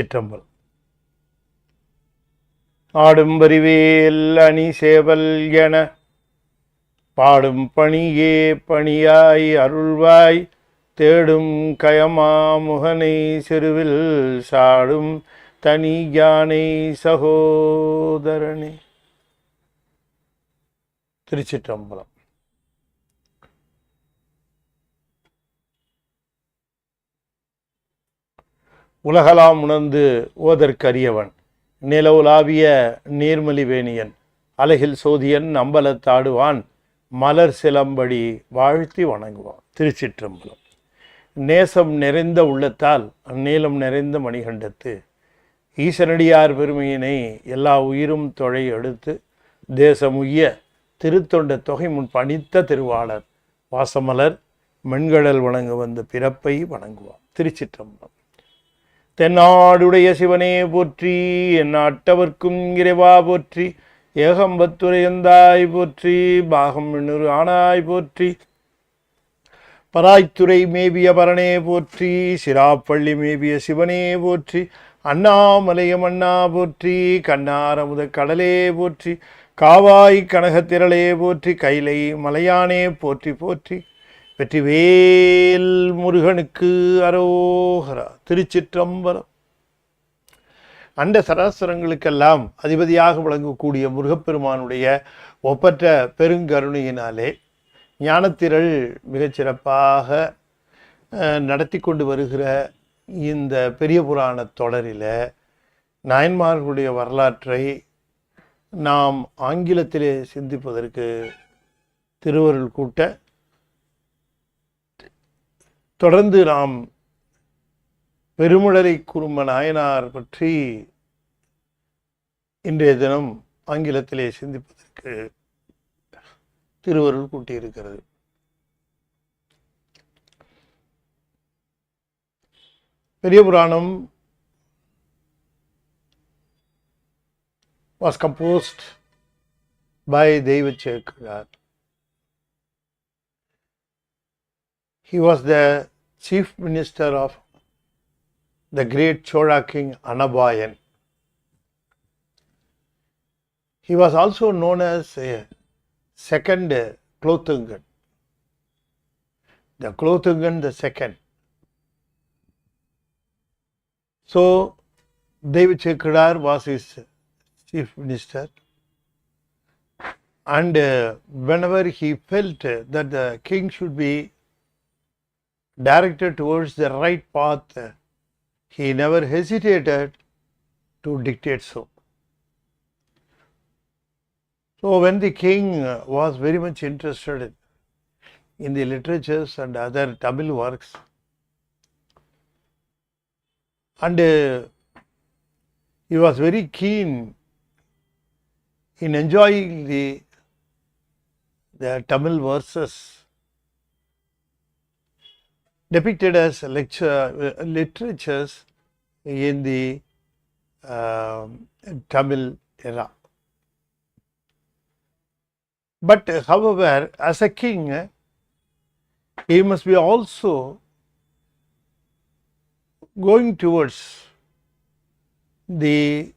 திருச்சிற்றம்பலம். ஆடும் வரிவேல் அணி சேவல் என பாடும் பணியே பணியாய் அருள்வாய் தேடும் கயமா முகனை செருவில் சாடும் தனி யானை சகோதரனே. திருச்சிற்றம்பலம். உலகலாம் உணர்ந்து ஓதற்கரியவன் நிலவுலாவிய நீர்மலிவேணியன் அலகில் சோதியன் அம்பலத்தாடுவான் மலர் சிலம்படி வாழ்த்தி வணங்குவான். திருச்சிற்றம்பலம். நேசம் நிறைந்த உள்ளத்தால் அந்நீளம் நிறைந்த மணிகண்டத்து ஈசனடியார் பெருமையினை எல்லா உயிரும் தொழை எடுத்து தேசமுய்ய திருத்தொண்ட தொகை முன் பணித்த திருவாளர் வாசமலர் மென்கடல் வணங்க வந்த பிறப்பை வணங்குவான். திருச்சிற்றம்பலம். தென்னாடுடைய சிவனே போற்றி, என் நாட்டவர்க்கும் இறைவா போற்றி, ஏகம்பத்துரையந்தாய் போற்றி, பாகம் எண்ணூறு ஆனாய் போற்றி, பராய்த்துறை மேவிய பரணே போற்றி, சிராப்பள்ளி மேவிய சிவனே போற்றி, அண்ணாமலையம் அண்ணா போற்றி, கண்ணாரமுத கடலே போற்றி, காவாய் கனகத்திரளே போற்றி, கைலை மலையானே போற்றி போற்றி, வெற்றிவேல் முருகனுக்கு அரோகரா. திருச்சிற்றம்பலம். அண்ட சராசரங்களுக்கெல்லாம் அதிபதியாக விளங்கக்கூடிய முருகப்பெருமானுடைய ஒப்பற்ற பெருங்கருணையினாலே ஞானத்திரள் மிகச்சிறப்பாக நடத்தி கொண்டு வருகிற இந்த பெரிய புராண தொடரில் நாயன்மார்களுடைய வரலாற்றை நாம் ஆங்கிலத்திலே சிந்திப்பதற்கு திருவருள் கூட்ட தொடர்ந்து நாம் பெருமிழலைக்குருபர் நாயனார் பற்றி இன்றைய தினம் ஆங்கிலத்திலே சிந்திப்பதற்கு திருவருள் கூட்டியிருக்கிறது. பெரிய புராணம் was composed by K.Sivakumar. He was the chief minister of the great Chola king Anabayan. He was also known as a second Klothungan, the Klothungan the second. So K.Sivakumar was his chief minister, and whenever he felt that the king should be directed towards the right path, he never hesitated to dictate so. So when the king was very much interested in the literatures and other Tamil works, and he was very keen in enjoying the Tamil verses depicted as literatures in the Tamil era. But however, as a king, he must be also going towards the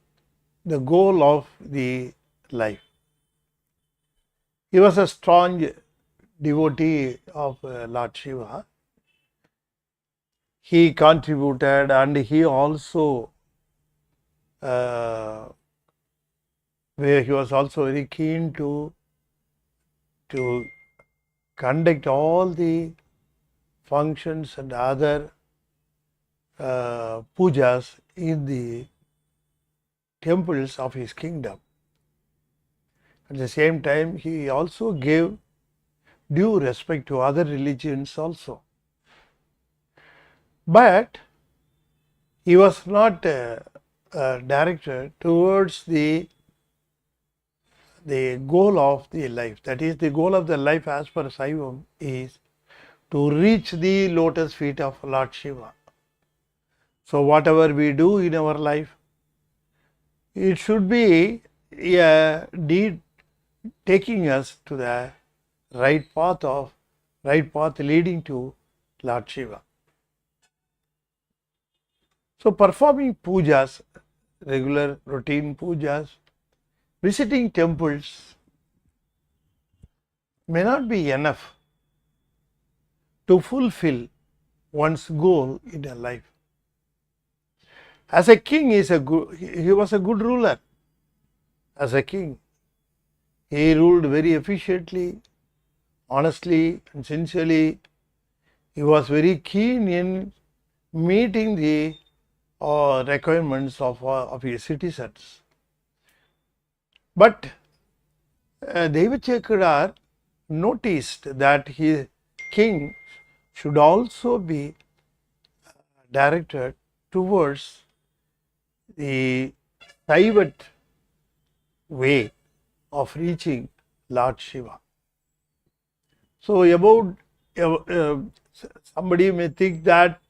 goal of the life. He was a strong devotee of Lord Shiva. He contributed, and he also he was also very keen to conduct all the functions and other pujas in the temples of his kingdom. At the same time, he also gave due respect to other religions also. But he was not directed towards the goal of the life. That is, the goal of the life as per Saivam is to reach the lotus feet of Lord Shiva. So whatever we do in our life, it should be a deed taking us to the right path leading to Lord Shiva. So performing pujas, regular routine pujas, visiting temples may not be enough to fulfill one's goal in a life. As a king, he was a good ruler. As a king, he ruled very efficiently, honestly and sincerely. He was very keen in meeting the requirements of his citizens. But Devachekadar noticed that his king should also be directed towards the private way of reaching Lord Shiva. So somebody may think that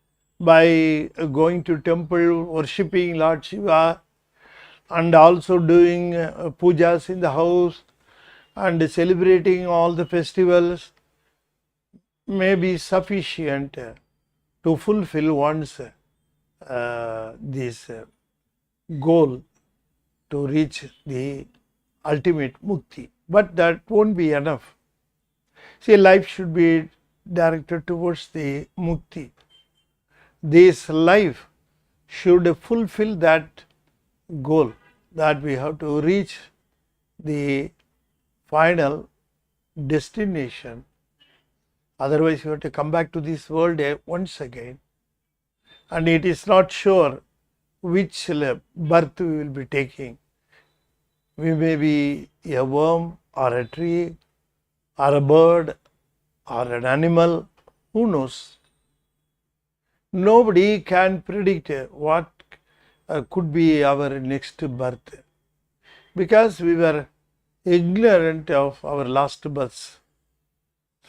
by going to temple, worshipping Lord Shiva and also doing pujas in the house and celebrating all the festivals may be sufficient to fulfill one's this goal to reach the ultimate mukti. But that won't be enough. See, life should be directed towards the mukti. This life should fulfill that goal, that we have to reach the final destination. Otherwise, you have to come back to this world once again, and it is not sure which birth we will be taking. We may be a worm or a tree or a bird or an animal, who knows? Nobody can predict what could be our next birth, because we were ignorant of our last births.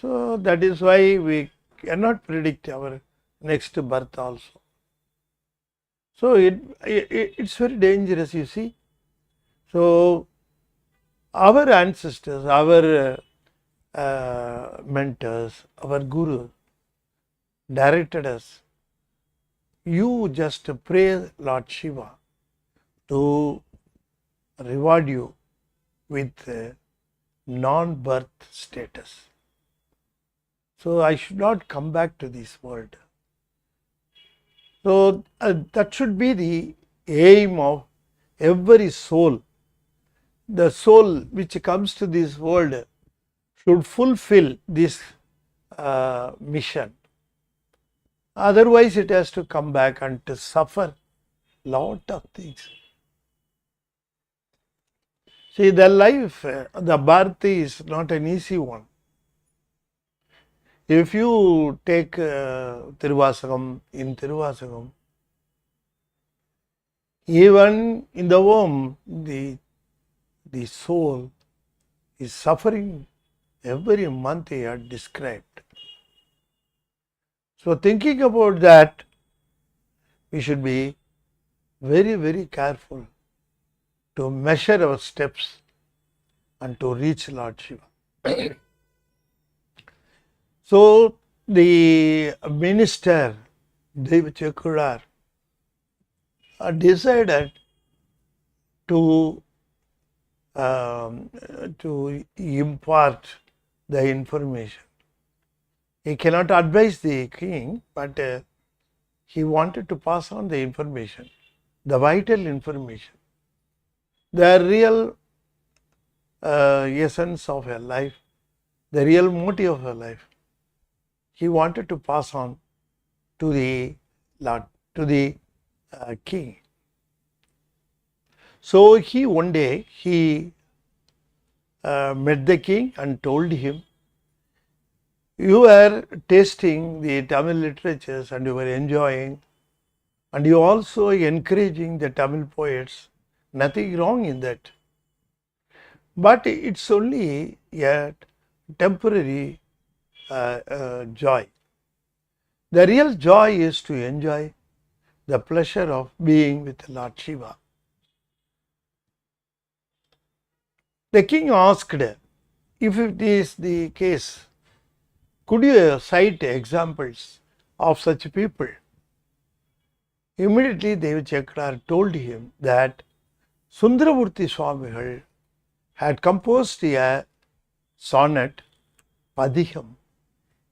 So that is why we cannot predict our next birth also. So it's very dangerous, you see. So our ancestors, our mentors, our guru directed us. You just pray Lord Shiva to reward you with non-birth status. So I should not come back to this world. So that should be the aim of every soul. The soul which comes to this world should fulfill this mission. Otherwise, it has to come back and to suffer lot of things. See, the life, the birth is not an easy one. If you take Tiruvasagam, in Tiruvasagam, even in the womb, the soul is suffering every month he had described. So thinking about that, we should be very, very careful to measure our steps and to reach Lord Shiva. So the minister Devachekadar decided to impart the information. He cannot advise the king, but he wanted to pass on the information, the vital information, the real essence of a life, the real motive of a life. He wanted to pass on to the Lord, to the king. So one day he met the king and told him, you are tasting the Tamil literatures and you were enjoying, and you also encouraging the Tamil poets. Nothing wrong in that. But it's only a temporary joy. The real joy is to enjoy the pleasure of being with Lord Shiva. The king asked, if it is the case, could you cite examples of such people? Immediately Devachakra told him that Sundaramurti Swamigal had composed a sonnet, Padiham,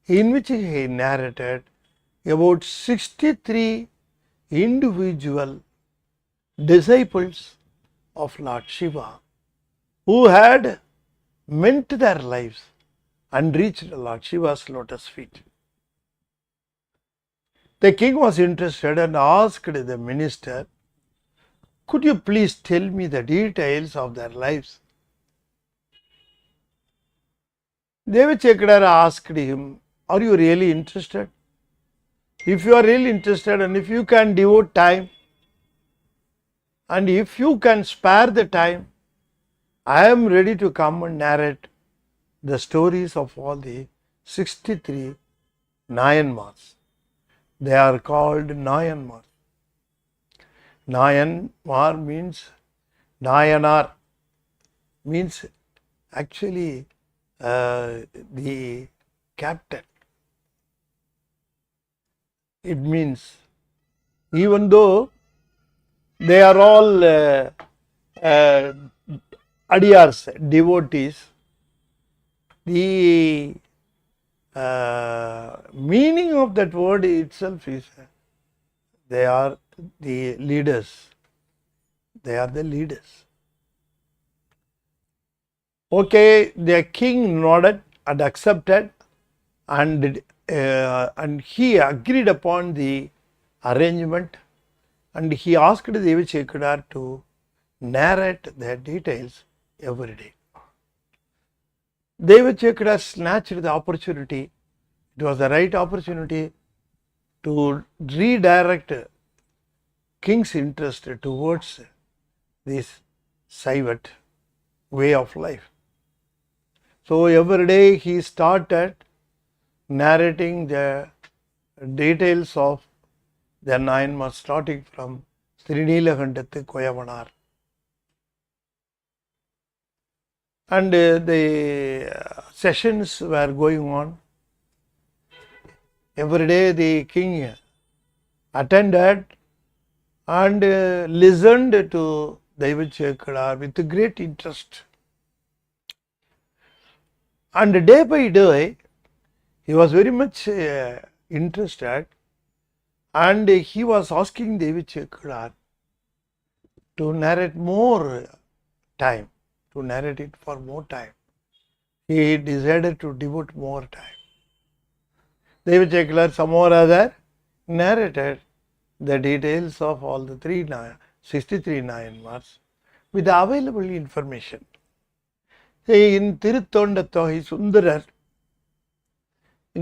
in which he narrated about 63 individual disciples of Lord Shiva who had meant their lives and reached Lord Shiva's lotus feet. The king was interested and asked the minister, "Could you please tell me the details of their lives?" Devachakra asked him, "Are you really interested? If you are really interested and if you can devote time and if you can spare the time, I am ready to come and narrate the stories of all the 63 Nayanmars. They are called Nayanmar. Nayanmar means Nayanar, means actually the captain. It means even though they are all adiyars, devotees, the meaning of that word itself is they are the leaders. They are the leaders. Okay, the king nodded and accepted, and he agreed upon the arrangement, and he asked Devachakra to narrate the details every day. Devachakra snatched the opportunity. It was the right opportunity to redirect king's interest towards this Saivat way of life. So every day he started narrating the details of the Nayanmar, starting from Srinilakhandathu Koyavanar. And the sessions were going on. Every day the king attended and listened to Devachakra with great interest. And day by day, he was very much interested, and he was asking Devachakra to narrate more time, to narrate it for more time. He decided to devote more time. Devachakra some or other narrated the details of all the 63 Nayanmars with the available information. In Tiruttondathogai Sundarar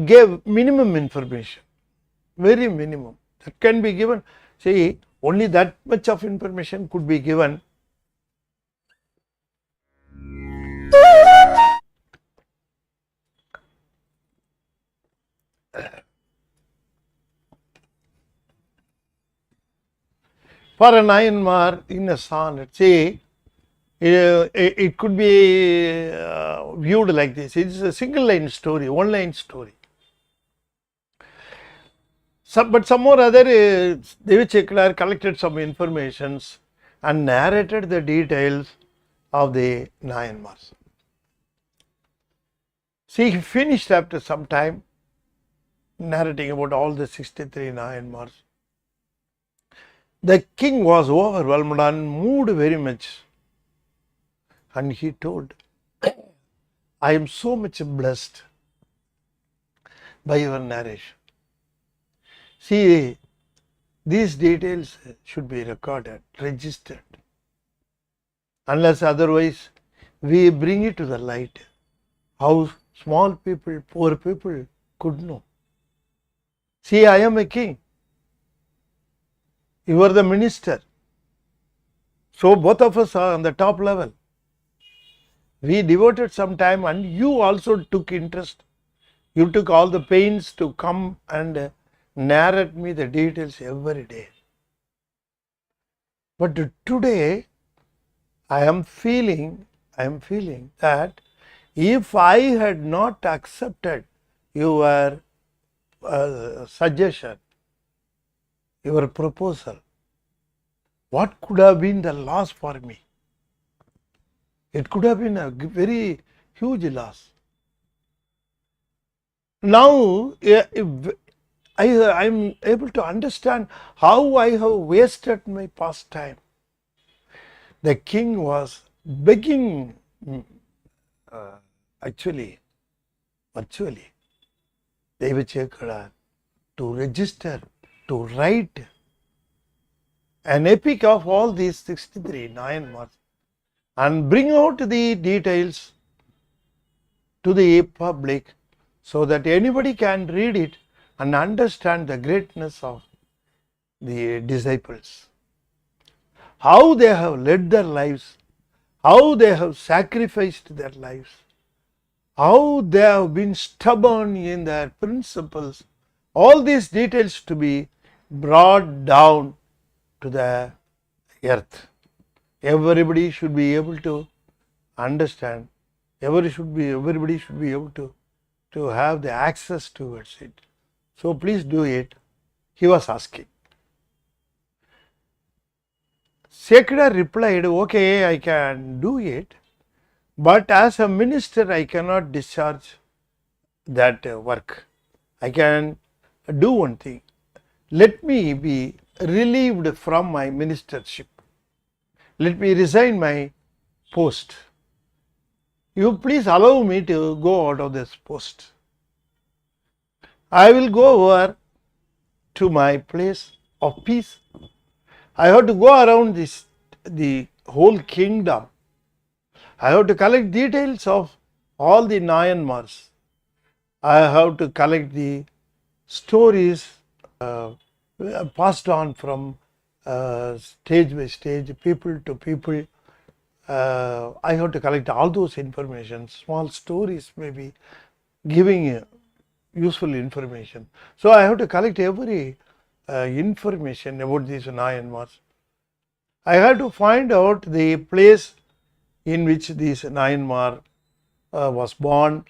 gave minimum information, very minimum. That can be given. See, only that much of information could be given. For a Nayanmar in a sonnet, see, it could be viewed like this. It is a single line story, one line story. But some or other, Devachakra collected some informations and narrated the details of the Nayanmars. See, he finished after some time narrating about all the 63 Nayanmars. The king was overwhelmed and moved very much. And he told, "I am so much blessed by your narration. See, these details should be recorded, registered. Unless otherwise, we bring it to the light. How small people, poor people could know. See, I am a king. You are the minister. So both of us are on the top level. We devoted some time and you also took interest. You took all the pains to come and narrate me the details every day. But today, I am feeling that if I had not accepted your suggestion, your proposal. What could have been the loss for me? It could have been a very huge loss. Now, I am able to understand how I have wasted my past time. The king was begging, actually, virtually, Devachekara to register, to write an epic of all these 63 Nayanmars and bring out the details to the public so that anybody can read it and understand the greatness of the disciples. How they have led their lives, how they have sacrificed their lives, how they have been stubborn in their principles, all these details to be brought down to the earth. Everybody should be able to understand, everybody should be able to have the access towards it. So please do it, he was asking. Sekada replied, okay, I can do it, but as a minister I cannot discharge that work. I can do one thing. Let me be relieved from my ministership. Let me resign my post. You please allow me to go out of this post. I will go over to my place of peace. I have to go around the whole kingdom. I have to collect details of all the Nayanmars. I have to collect the stories passed on from stage by stage, people to people. I have to collect all those information. Small stories maybe giving useful information. So I have to collect every information about these Nayanmars. I have to find out the place in which this Nayanmar was born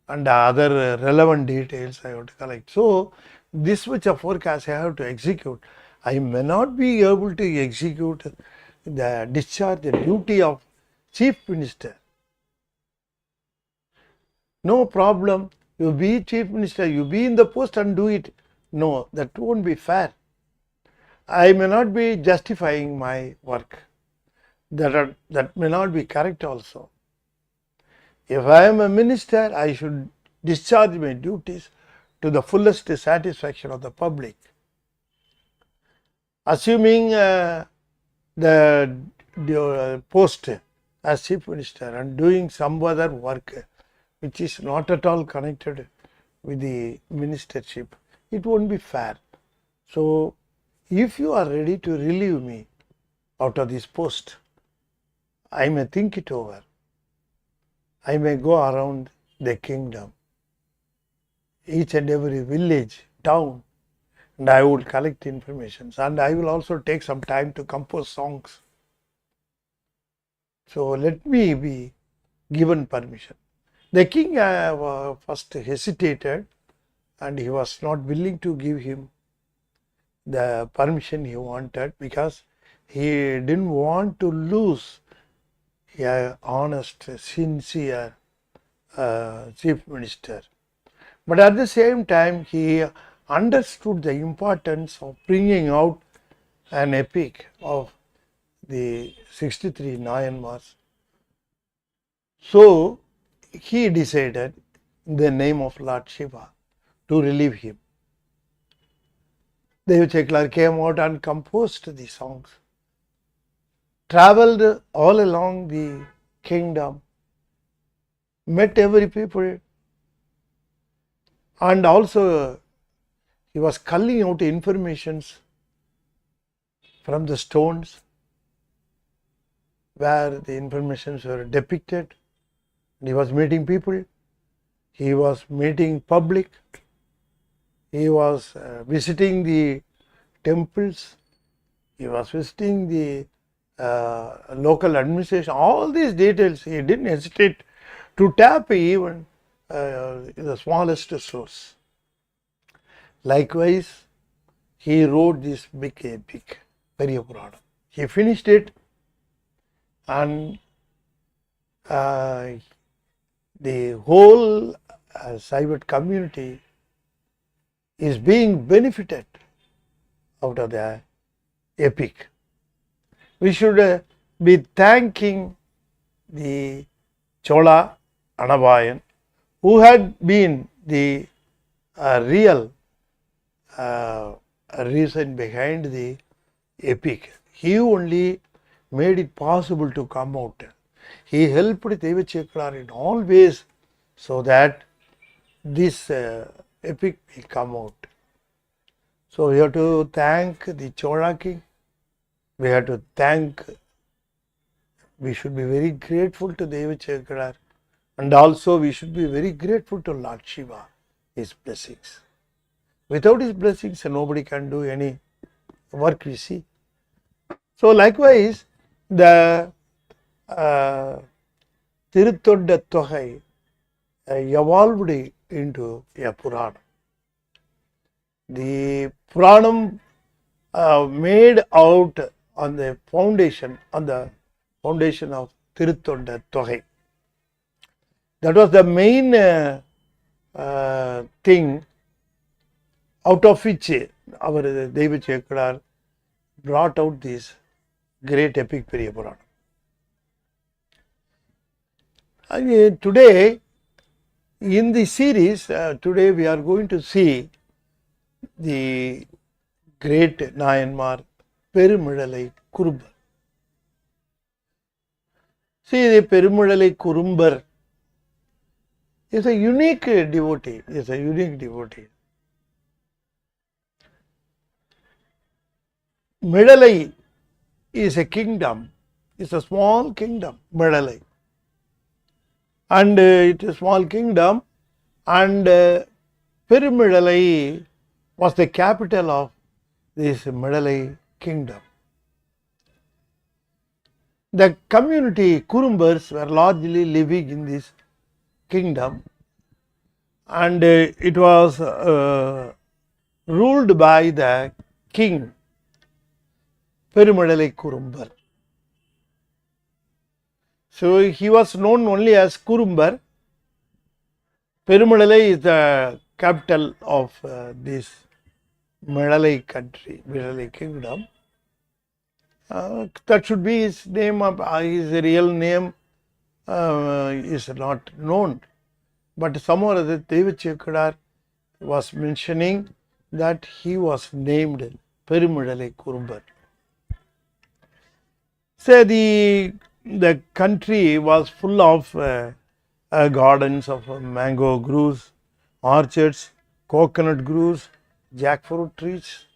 and other relevant details I have to collect. So this much of work as I have to execute. I may not be able to execute the discharge the duty of chief minister. No problem. You be chief minister, you be in the post and do it. No, that won't be fair. I may not be justifying my work. That may not be correct also. If I am a minister, I should discharge my duties to the fullest satisfaction of the public. Assuming the post as chief minister and doing some other work which is not at all connected with the ministership, it won't be fair. So if you are ready to relieve me out of this post, I may think it over. I may go around the kingdom, each and every village, town, and I would collect information. And I will also take some time to compose songs. So let me be given permission. The king first hesitated and he was not willing to give him the permission he wanted because he didn't want to lose a honest, sincere chief minister. But at the same time, he understood the importance of bringing out an epic of the 63 Nayanmars. So he decided in the name of Lord Shiva to relieve him. Devachekar came out and composed the songs, traveled all along the kingdom, met every people, and also he was culling out informations from the stones where the informations were depicted. He was meeting people, he was meeting public, he was visiting the temples, he was visiting the local administration. All these details he didn't hesitate to tap even the smallest source. Likewise, he wrote this big epic, Periya Puranam. He finished it, and the whole Saivat community is being benefited out of the epic. We should be thanking the Chola Anabayan, who had been the real reason behind the epic. He only made it possible to come out. He helped Devachekar in all ways so that this epic will come out. So we have to thank the Chola king. We have to thank, we should be very grateful to Devachekar, and also we should be very grateful to Lord Shiva, his blessings. Without his blessings, nobody can do any work we see. So likewise, the Tiruthodda Togai evolved into a Puranam. The Puranam made out on the foundation of Tiruthodda Togai. That was the main thing out of which our Devachekar brought out this great epic Periya Puranam. And today, in the series, today we are going to see the great Nayanar, PerumizhalaiKurubar. See, the PerumizhalaiKurubar is a unique devotee. Midalai is a kingdom. It's a small kingdom, Midalai. And it's a small kingdom, and Perumizhalai was the capital of this Midalai kingdom. The community Kurumbars were largely living in this kingdom, and it was ruled by the king PerumizhalaiKurubar. So he was known only as Kurubar. Perumizhalai is the capital of this Midalai country, Midalai kingdom. That should be his name. His real name is not known. But somewhere the Devachekar was mentioning that he was named PerumizhalaiKurubar. Say the country was full of gardens of mango groves, orchards, coconut groves, jackfruit trees,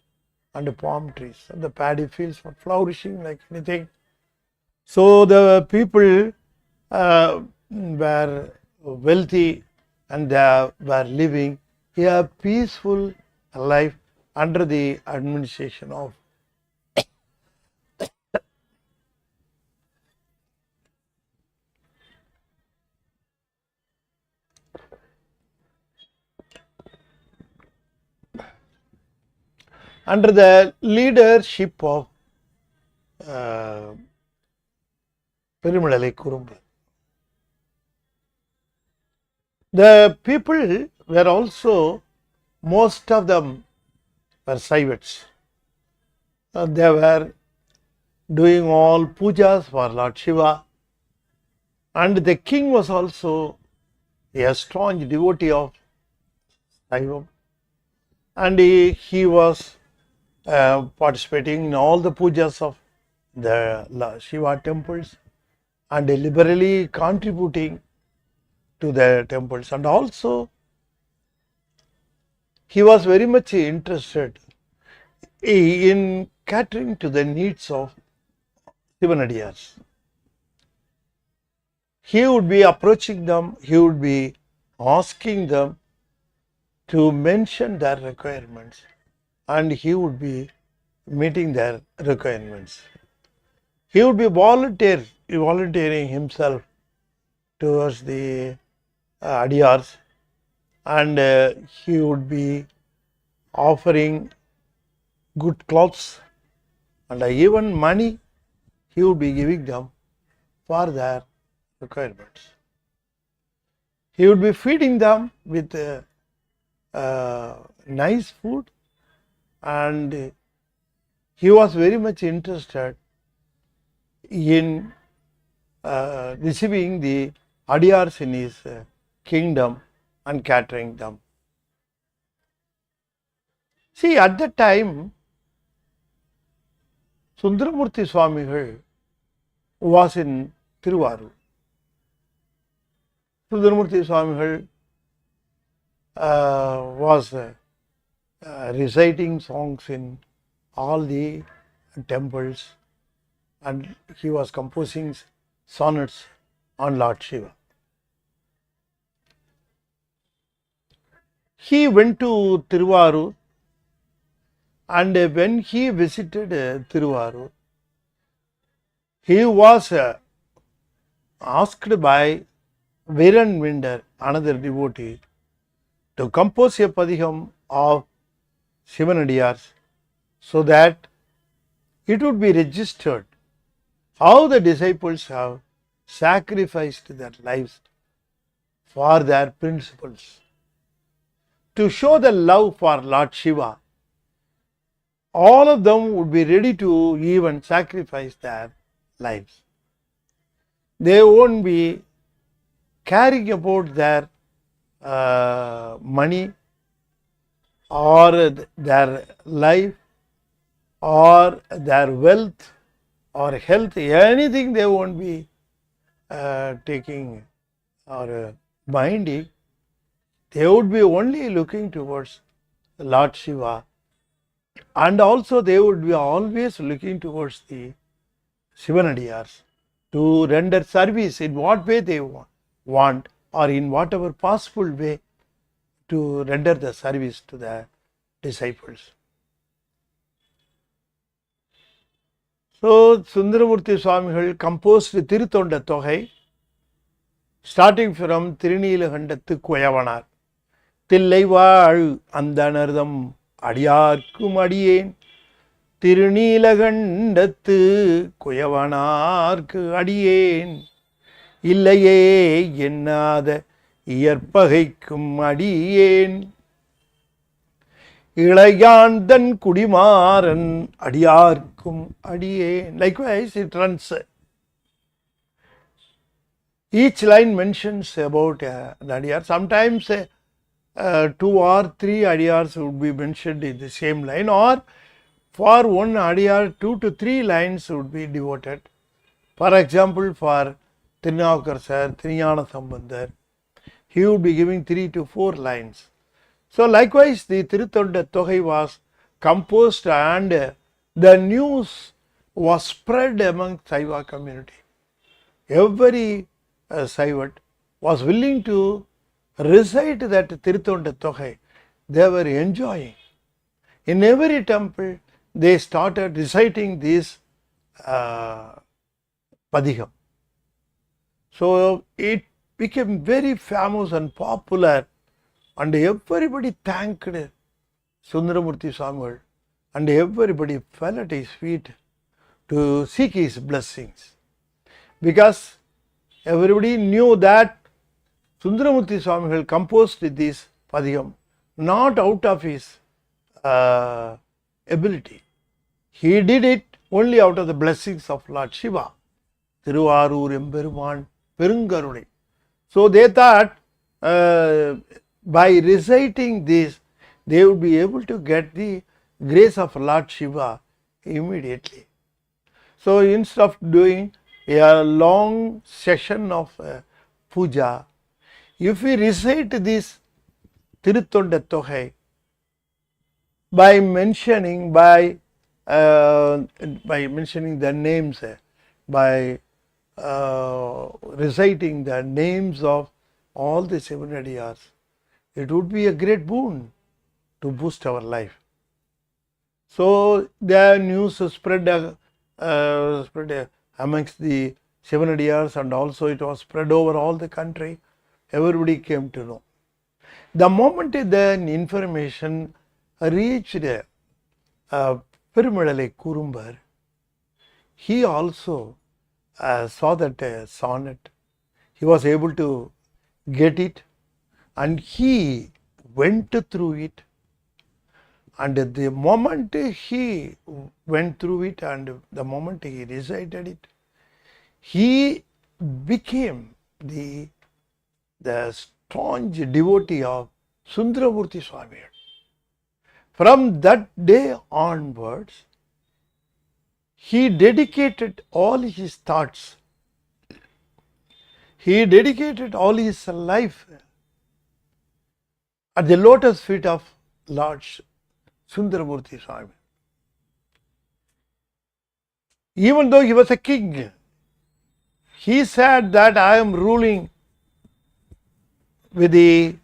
and palm trees. And the paddy fields were flourishing like anything. So the people were wealthy, and they were living a peaceful life under the administration of under the leadership of PerumizhalaiKurubar. The people were also, most of them were Saivats. They were doing all pujas for Lord Shiva, and the king was also a strong devotee of Saivam, and he was participating in all the pujas of the Shiva temples and liberally contributing to the temples, and also he was very much interested in catering to the needs of Sivanadiyars. He would be approaching them, he would be asking them to mention their requirements, and he would be meeting their requirements. He would be volunteering himself towards the Adiyars, and he would be offering good clothes, and even money he would be giving them for their requirements. He would be feeding them with nice food, and he was very much interested in receiving the adiyars in his kingdom and catering them. See, at that time, Sundaramurti Swamigal was in Tiruvarur. Sundaramurti Swamigal was reciting songs in all the temples, and he was composing sonnets on Lord Shiva. He went to Tiruvarur, and when he visited Tiruvarur, he was asked by Veeran Vinder, another devotee, to compose a padiham of Shivanadiyars so that it would be registered how the disciples have sacrificed their lives for their principles. To show the love for Lord Shiva, all of them would be ready to even sacrifice their lives. They won't be caring about their money or their life or their wealth or health, anything they won't be taking or minding. They would be only looking towards Lord Shiva, and also they would be always looking towards the Shivanadiyars to render service in what way they want, or in whatever possible way to render the service to the disciples. So, Sundaramurti Swamigal composed Tiruthonda Togai, starting from Tirunilagandatu Koyavanar, Tillaivaal Andanardam Adiyarkum Adiyeen, Tirunilagandatu Koyavanarku Adiyeen, Illaye Yennada Iyarpagaikum Adiyeen, Ilayandan Kudimaran Adiyarkum Adiyeen. Likewise, it runs. Each line mentions about the adiyar. Sometimes 2 or 3 adiyars would be mentioned in the same line, or for one adiyar 2 to 3 lines would be devoted. For example, for Tirunavukar sir, Tirunjana Sambandar, he would be giving 3 to 4 lines. So likewise, the Tiruthonda Togai was composed, and the news was spread among Saiva community. Every Saivat was willing to recite that Tiruthonda Togai. They were enjoying. In every temple, they started reciting this padiham. So it became very famous and popular, and everybody thanked Sundaramurti Swamigal, and everybody fell at his feet to seek his blessings, because everybody knew that Sundaramurti Swamigal composed this padiham not out of his ability. He did it only out of the blessings of Lord Shiva. Tiruvarur Emperuman Perungarunai. So they thought by reciting this, they would be able to get the grace of Lord Shiva immediately. So instead of doing a long session of puja, if we recite this Tiruthonda Togai by mentioning the names, by reciting the names of all the 7 adiyars, it would be a great boon to boost our life. So the news spread amongst the 7 adiyars, and also it was spread over all the country. Everybody came to know. The moment the information reached PerumizhalaiKurubar, he also saw that sonnet. He was able to get it and he went through it. And the moment he went through it and the moment he recited it, he became the staunch devotee of Sundaramurti Swami. From that day onwards, he dedicated all his thoughts, he dedicated all his life at the lotus feet of Lord Sundaramurti Swami. Even though he was a king, he said that I am ruling with the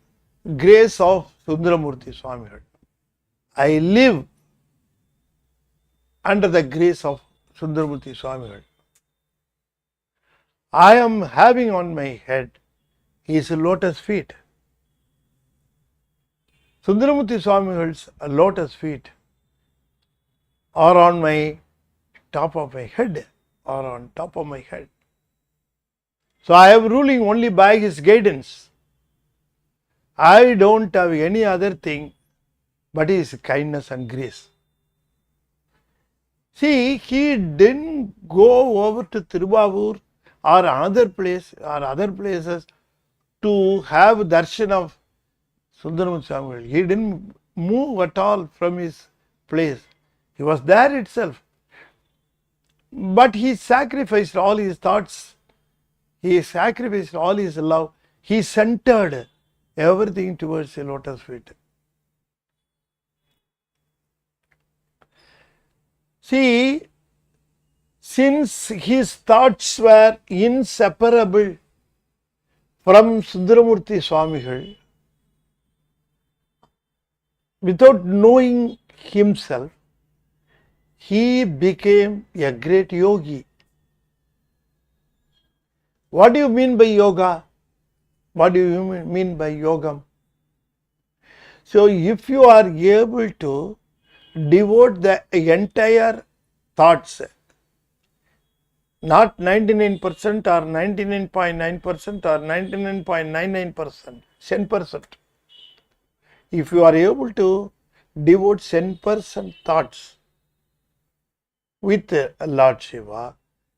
grace of Sundaramurti Swami. I live under the grace of Sundaramurti Swami. I am having on my head his lotus feet. Sundaramurti Swami's lotus feet are on my top of my head, or on top of my head. So I am ruling only by his guidance. I don't have any other thing but his kindness and grace. See, he didn't go over to Tiruvavur or another place or other places to have darshan of Sundaramurti Swami. He didn't move at all from his place. He was there itself. But he sacrificed all his thoughts. He sacrificed all his love. He centered everything towards the lotus feet. See, since his thoughts were inseparable from Sundaramurti Swamigal, without knowing himself, he became a great yogi. What do you mean by yoga? What do you mean by yogam? So, if you are able to devote the entire thoughts, not 99% or 99.9% or 99.99%, 10%. If you are able to devote 10% thoughts with Lord Shiva,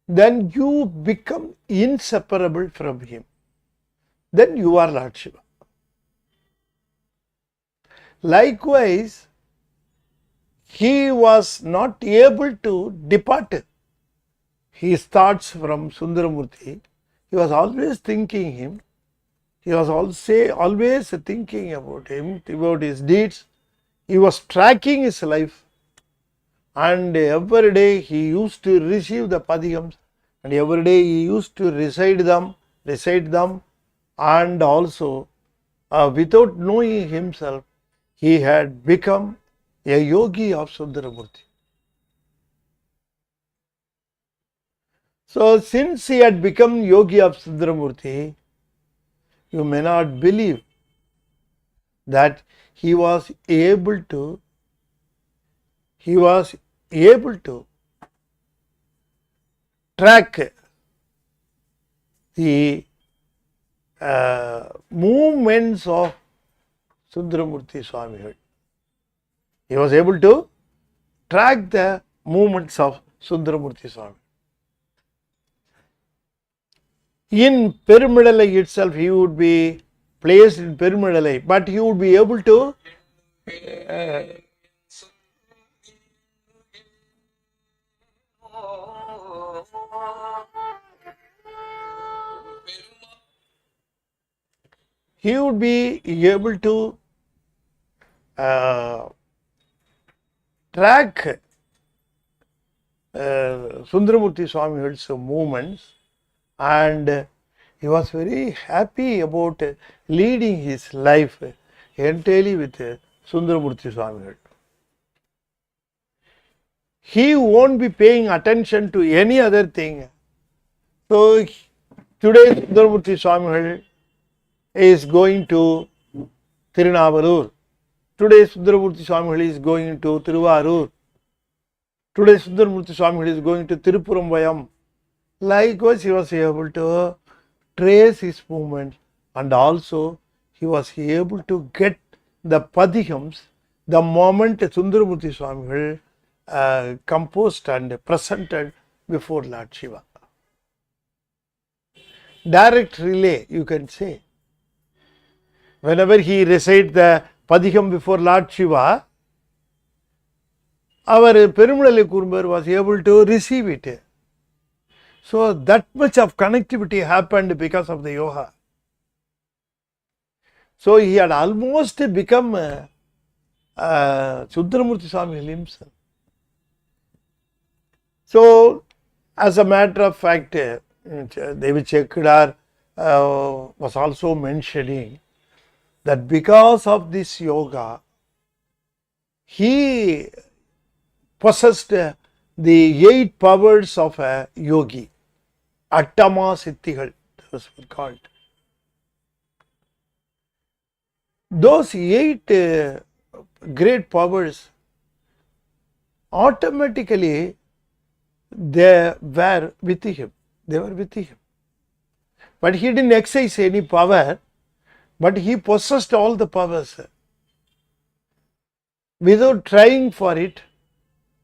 then you become inseparable from him. Then you are Lord Shiva. Likewise, he was not able to depart his thoughts from Sundaramurti. He was always thinking him. He was always thinking about him, about his deeds. He was tracking his life. And every day he used to receive the padigams, and every day he used to recite them, and also without knowing himself, he had become a yogi of Sundaramurti. So, since he had become yogi of Sundaramurti, you may not believe that he was able to track the movements of Sundaramurti Swami. He was able to track the movements of Sundaramurti Swami. In Perumizhalai itself, he would be placed in Perumizhalai, but he would be able to track Sundaramurti Swami's movements, and he was very happy about leading his life entirely with Sundaramurti Swami. He won't be paying attention to any other thing. So, today Sundaramurti Swami is going to Tirunavalur. Today Sundaramurti Swami is going to Tiruvarur. Today Sundaramurti Swami is going to Tirupurambayam. Likewise, he was able to trace his movements, and also he was able to get the padihams the moment Sundaramurti Swami composed and presented before Lord Shiva. Direct relay, you can say. Whenever he recited the padiham before Lord Shiva, our Perumizhalai was able to receive it. So that much of connectivity happened because of the yoga. So he had almost become Sundaramurti Swami himself. So as a matter of fact, Devi Chekudar was also mentioning that because of this yoga, he possessed the 8 powers of a yogi. Attama Siddhigal, that was called. Those 8 great powers automatically they were with him. They were with him. But he didn't exercise any power, but he possessed all the powers without trying for it,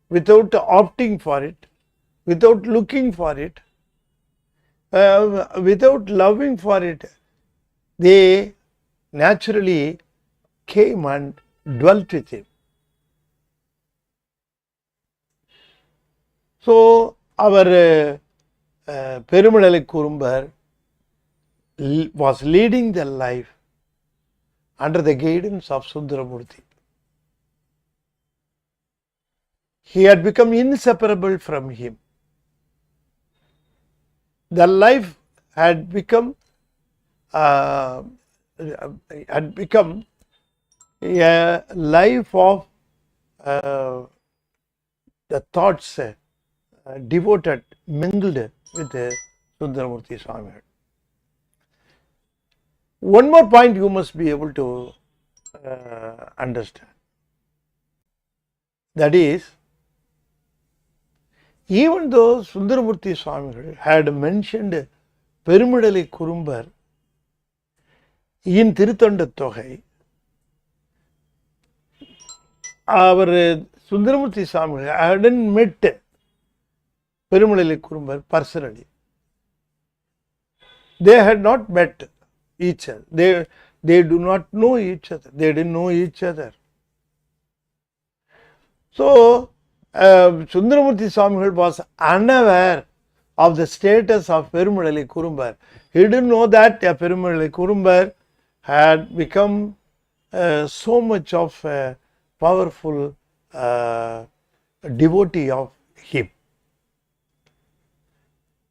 without opting for it, without looking for it, without loving for it. They naturally came and dwelt with him. So our PerumizhalaiKurubar was leading the life under the guidance of Sundaramurti. He had become inseparable from him. The life had become a life of the thoughts devoted, mingled with Sundaramurti Swami. One more point you must be able to understand. That is, even though Sundaramurti Swami had mentioned PerumizhalaiKurubar in Tirutanda Togai, our Sundaramurti Swami hadn't met PerumizhalaiKurubar personally. They had not met each other. They do not know each other. They didn't know each other. So, Sundaramurti Swami was unaware of the status of PerumizhalaiKurubar. He didn't know that PerumizhalaiKurubar had become so much of a powerful devotee of him.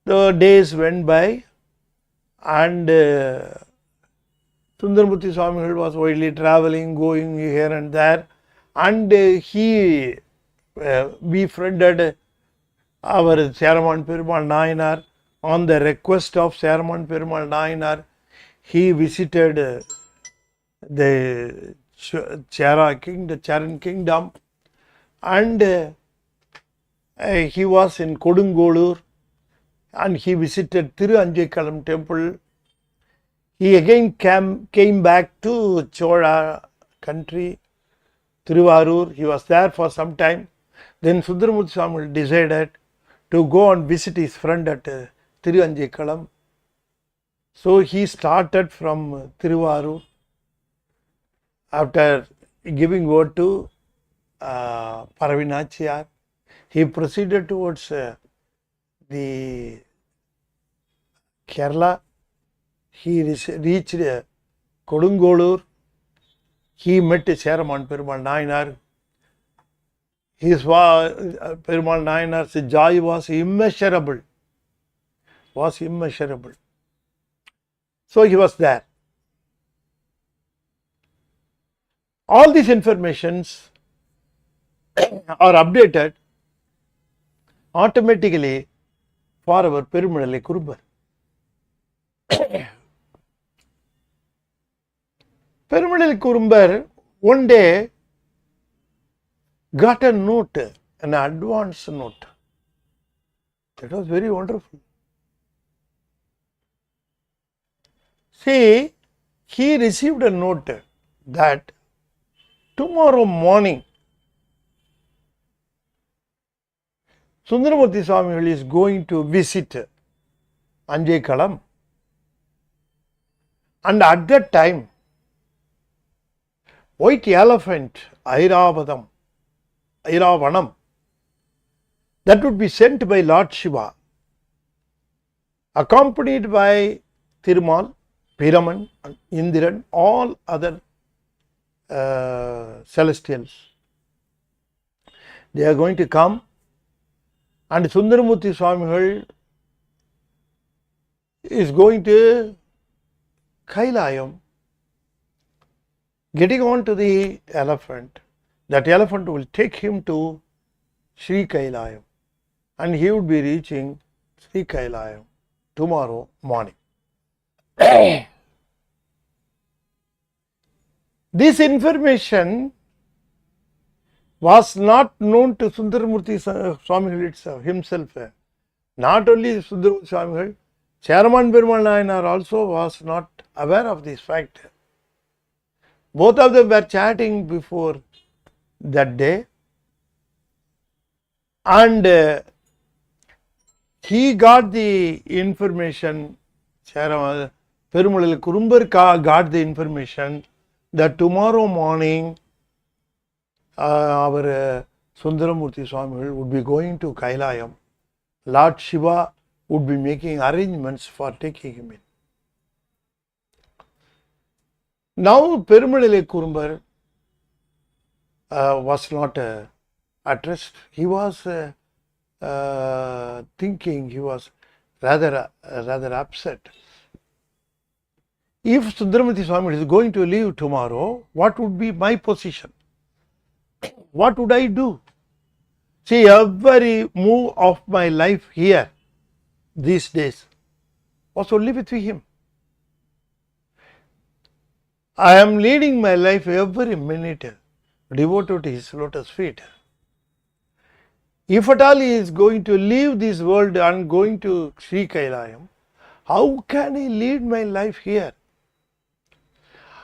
The days went by and Sundaramurti Swami was widely traveling, going here and there, and he befriended our Seraman Perumal Nayanar. On the request of Seraman Perumal Nayanar, he visited the Charan kingdom, and he was in Kodungolur, and he visited Tiruanjikalam temple. He again came back to Chola country, Tiruvarur. He was there for some time. Then Sundaramurti Swami decided to go and visit his friend at Tiruanjikalam. So he started from Tiruvarur. After giving word to Paravinachiyar, he proceeded towards the Kerala. He reached Kodungolur. He met Seraman Perumal Nayanar. His Perumal Nayanar's joy was immeasurable. So he was there. All these informations are updated automatically for our PerumizhalaiKurubar. PerumizhalaiKurubar one day got a note an advance note. That was very wonderful. See, he received a note that tomorrow morning Sundaramurti Swami is going to visit Anjaykalam, and at that time white elephant Airavanam, that would be sent by Lord Shiva, accompanied by Thirumal, Piraman, Indiran, all other celestials. They are going to come, and Sundaramurti Swami is going to Kailayam, getting on to the elephant. That elephant will take him to Sri Kailayam, and he would be reaching Sri Kailayam tomorrow morning. This information was not known to Sundaramurti Swami himself. Not only Sundaramurti Swami, Chairman Perumal Nayanar also was not aware of this fact. Both of them were chatting before that day, and he got the information, Chairman Perumizhalai got the information that tomorrow morning our Sundaramurti Swami would be going to Kailayam. Lord Shiva would be making arrangements for taking him in. Now PerumizhalaiKurubar was not at rest. He was thinking, he was rather upset. If Sundaramurti Swami is going to leave tomorrow, what would be my position? What would I do? See, every move of my life here these days was only with him. I am leading my life every minute devoted to his lotus feet. If at all he is going to leave this world and going to Sri Kailayam, how can he lead my life here?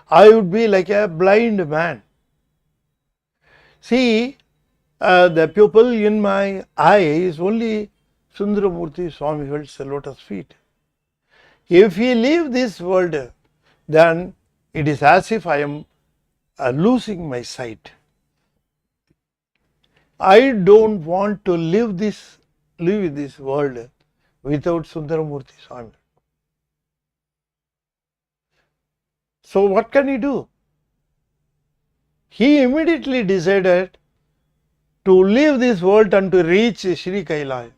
I would be like a blind man. See, the pupil in my eye is only Sundaramurti Swami's lotus feet. If he leave this world, then it is as if I am losing my sight. I don't want to live this world without Sundaramurti Swami. So what can he do? He immediately decided to leave this world and to reach Sri Kailayam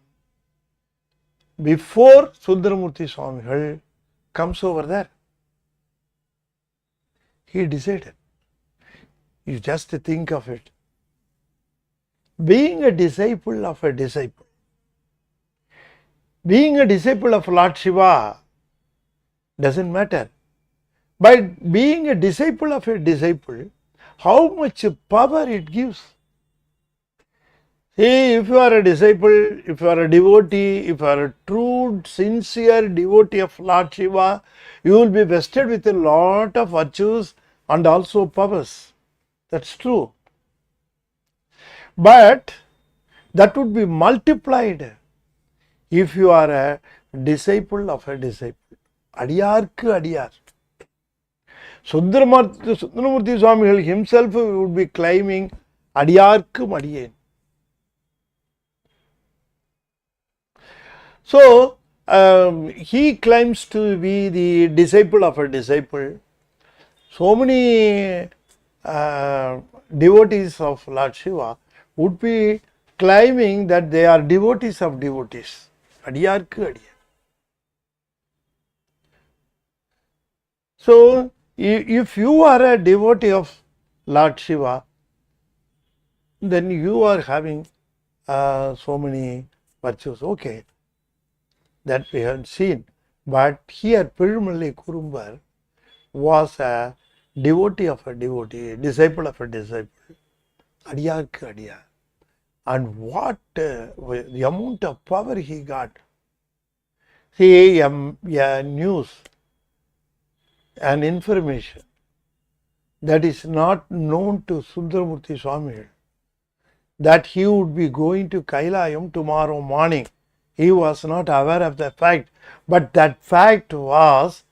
before Sundaramurti Swami comes over there. He decided. You just think of it. Being a disciple of a disciple, being a disciple of Lord Shiva doesn't matter. But being a disciple of a disciple, how much power it gives. See, if you are a disciple, if you are a devotee, if you are a true, sincere devotee of Lord Shiva, you will be vested with a lot of virtues and also powers. That's true. But that would be multiplied if you are a disciple of a disciple. Adiyarku adiyar. Sundaramurti Swami himself would be claiming Adiyarku Adiyen. So, he claims to be the disciple of a disciple. So many devotees of Lord Shiva would be claiming that they are devotees of devotees. Adiyarku Adiyan. So, if you are a devotee of Lord Shiva, then you are having so many virtues. Okay, that we have seen. But here PerumizhalaiKurubar was a devotee of a devotee, disciple of a disciple. Adiyarku Adiyar. and what the amount of power he got. See, news and information that is not known to Sundaramurti Swami, that he would be going to Kailayam tomorrow morning. He was not aware of the fact, but that fact was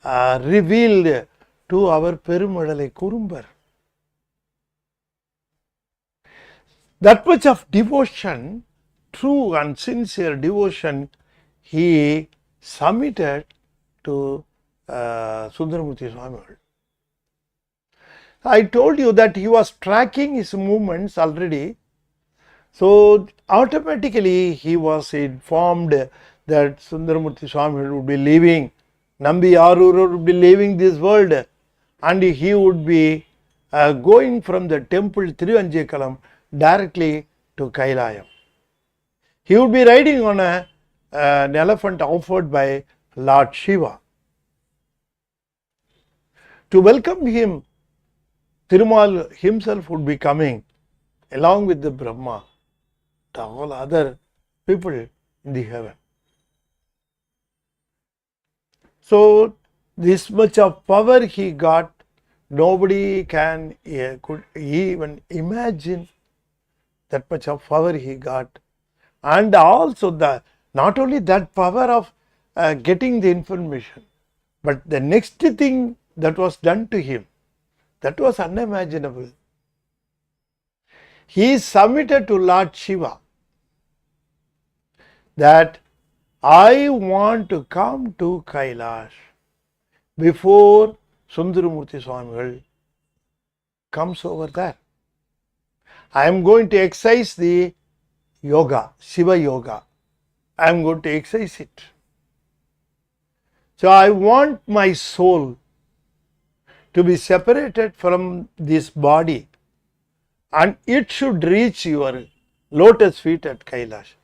revealed to our PerumizhalaiKurubar. That much of devotion, true and sincere devotion, he submitted to Sundaramurti Swami. I told you that he was tracking his movements already. So automatically he was informed that Sundaramurti Swami would be leaving, Nambi Arur would be leaving this world, and he would be going from the temple Thiruvanjikalam directly to Kailayam. He would be riding on an elephant offered by Lord Shiva. To welcome him, Thirumal himself would be coming along with the Brahma, to all other people in the heaven. So this much of power he got, nobody could even imagine that much of power he got. And also not only that power of getting the information, but the next thing that was done to him, that was unimaginable. He submitted to Lord Shiva that I want to come to Kailash before Sundaramurti Swami comes over there. I am going to exercise the yoga, Shiva yoga. I am going to exercise it. So I want my soul to be separated from this body, and it should reach your lotus feet at Kailash.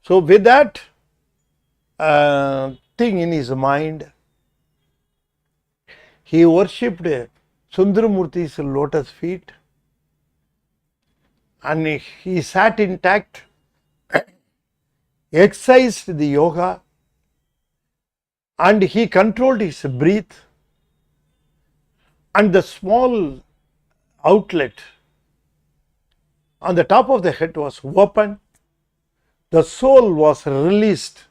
So with that thing in his mind, he worshipped Sundaramurti's lotus feet, and he sat intact, exercised the yoga, and he controlled his breath, and the small outlet on the top of the head was open. The soul was released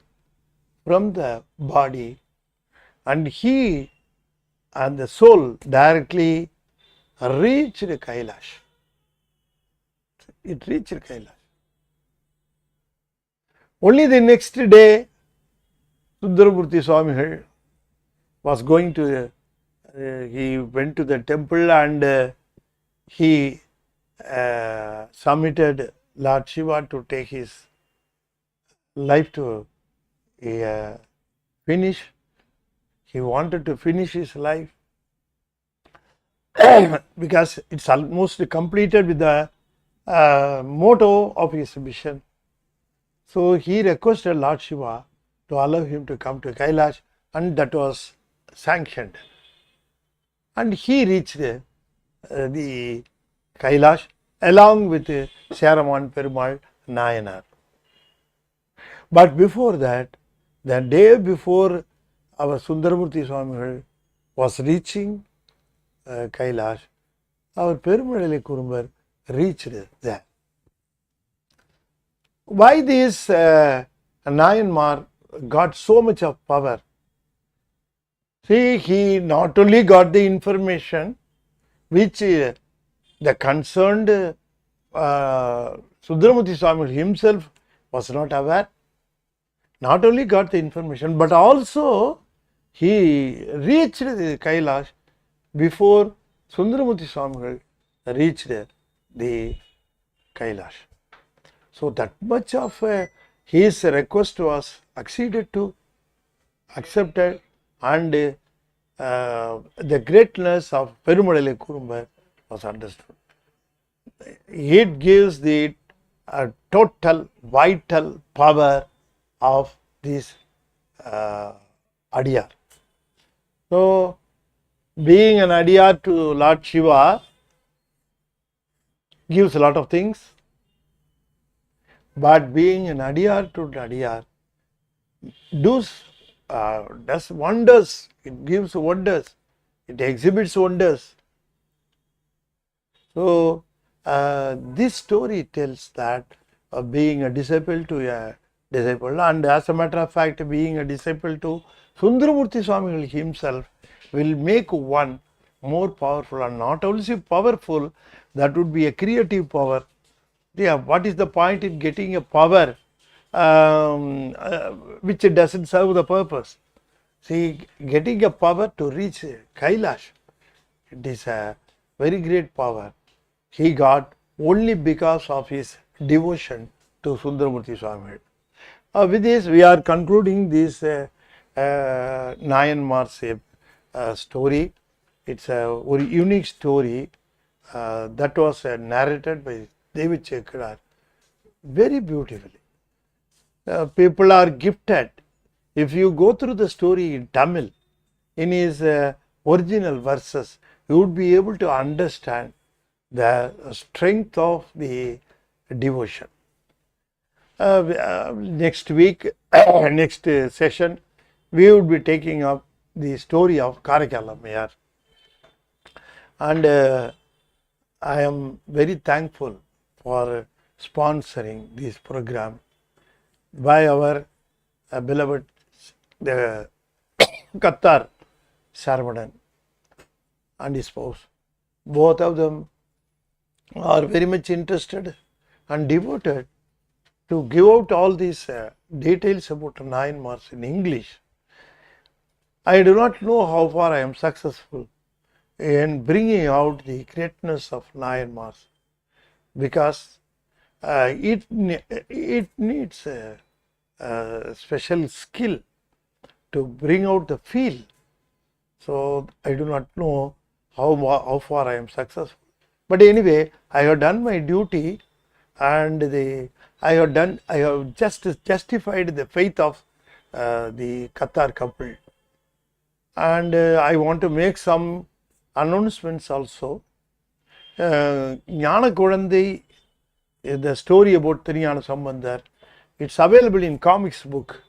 from the body, and he and the soul directly reached Kailash. It reached Kailash. Only the next day, Sundaramurti Swami was going to, he went to the temple and he submitted Lord Shiva to take his life to finish. He wanted to finish his life because it's almost completed with the motto of his mission. So he requested Lord Shiva to allow him to come to Kailash, and that was sanctioned. And he reached the Kailash along with Seraman Perumal Nayanar. But before that, the day before our Sundaramurti Swami was reaching Kailash, our PerumizhalaiKurubar reached there. Why this Nayanmar got so much of power? See, he not only got the information which the concerned Sundaramurti Swami himself was not aware, not only got the information, but also he reached the Kailash before Sundaramurti Swami reached the Kailash. So that much of his request was acceded to, accepted, and the greatness of PerumizhalaiKurubar was understood. It gives the total vital power of this Adiyar. So, being an Adiyar to Lord Shiva gives a lot of things. But being an Adiyar to Adiyar does wonders. It gives wonders. It exhibits wonders. So, this story tells that being a disciple to a disciple, and as a matter of fact, being a disciple to Sundaramurti Swami himself will make one more powerful, and not only powerful, that would be a creative power. Yeah, what is the point in getting a power which doesn't serve the purpose? See, getting a power to reach Kailash, it is a very great power he got only because of his devotion to Sundaramurti Swami. With this, we are concluding this Nayanmar's story. It's a very unique story that was narrated by David Chekadar very beautifully. People are gifted. If you go through the story in Tamil, in his original verses, you would be able to understand the strength of the devotion. Next week, next session, we would be taking up the story of Karakal Ammayar. And I am very thankful for sponsoring this program by our beloved Qatar Sarvanan and his spouse. Both of them are very much interested and devoted to give out all these details about Nayanmars in English. I do not know how far I am successful in bringing out the greatness of Nayanmars, because it needs a special skill to bring out the feel. So I do not know how far I am successful. But anyway, I have done my duty, and I have just justified the faith of the Qatar couple. And I want to make some announcements also. Jnana Kodandai, the story about Tiriyana Sambandar, it's available in comics book.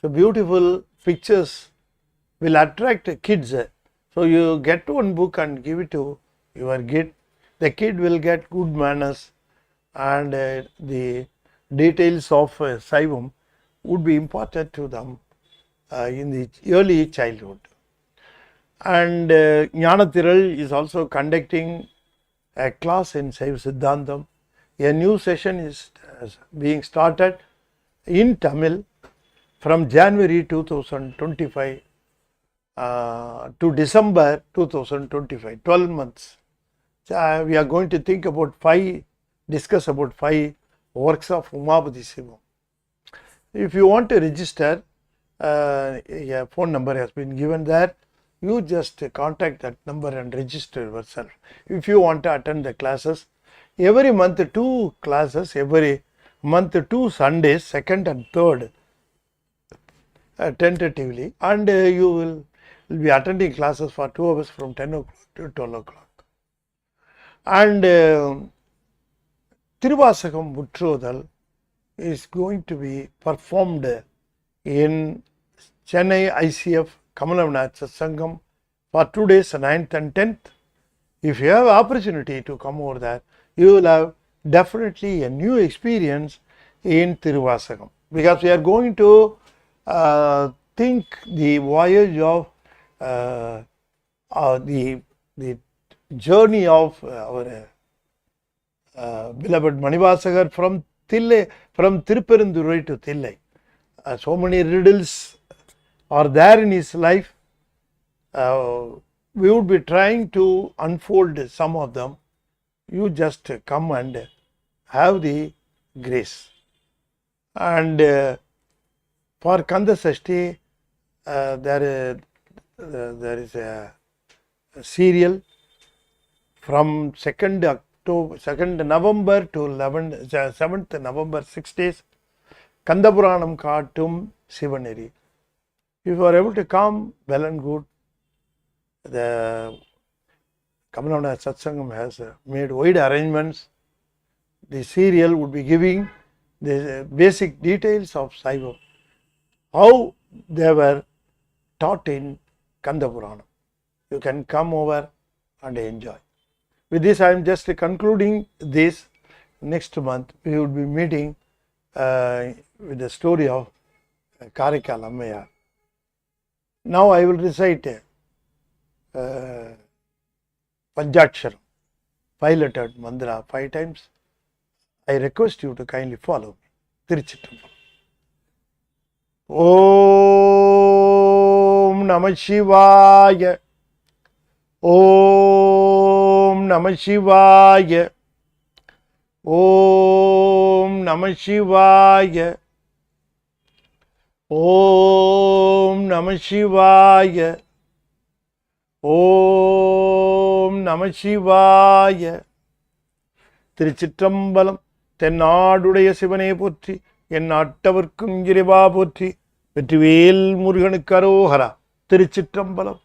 So beautiful pictures will attract kids. So you get one book and give it to your kid. The kid will get good manners, and the details of Saivam would be imparted to them in the early childhood. And Jnanathiral is also conducting a class in Saiva Siddhantam. A new session is being started in Tamil from January 2025 to December 2025, 12 months. We are going to think about discuss about 5 works of Umabhati Sivam. If you want to register, a phone number has been given there. You just contact that number and register yourself. If you want to attend the classes, every month 2 classes, every month 2 Sundays, 2nd and 3rd, tentatively, and you will be attending classes for 2 hours from 10 o'clock to 12 o'clock. And Tiruvasakam Muttrodal is going to be performed in Chennai ICF Kamalavanath Satsangam for 2 days, 9th and 10th. If you have opportunity to come over there, you will have definitely a new experience in Tiruvasakam, because we are going to think the voyage of the journey of our beloved Manivasagar from Tiruperindurai to Thillai. So many riddles are there in his life. We would be trying to unfold some of them. You just come and have the grace. And for Kanda Sashti, there is a serial from 2nd November to 7th November, 6 days. Kanda Puranam Kaatum Sivaneri. If you are able to come, well and good. The Kamalavanath Satsangam has made wide arrangements. The serial would be giving the basic details of Saivam, how they were taught in Kanda Puranam. You can come over and enjoy. With this, I am just concluding this. Next month, we will be meeting with the story of Karikal Ayya. Now I will recite Panchaksharam, 5-lettered mantra 5 times. I request you to kindly follow me. Tiruchitrambalam. Om Namah Shivaya. Om Namah Shivaya. Om Namah Shivaya. Om Namah Shivaya. Om Namah Shivaya. திருச்சிற்றம்பலம். தென்னாடுடைய சிவனே போற்றி, என் நாட்டவர்க்கும் இறைவா போற்றி, வெற்றிவேல் முருகனுக்கு அரோகரா. திருச்சிற்றம்பலம்.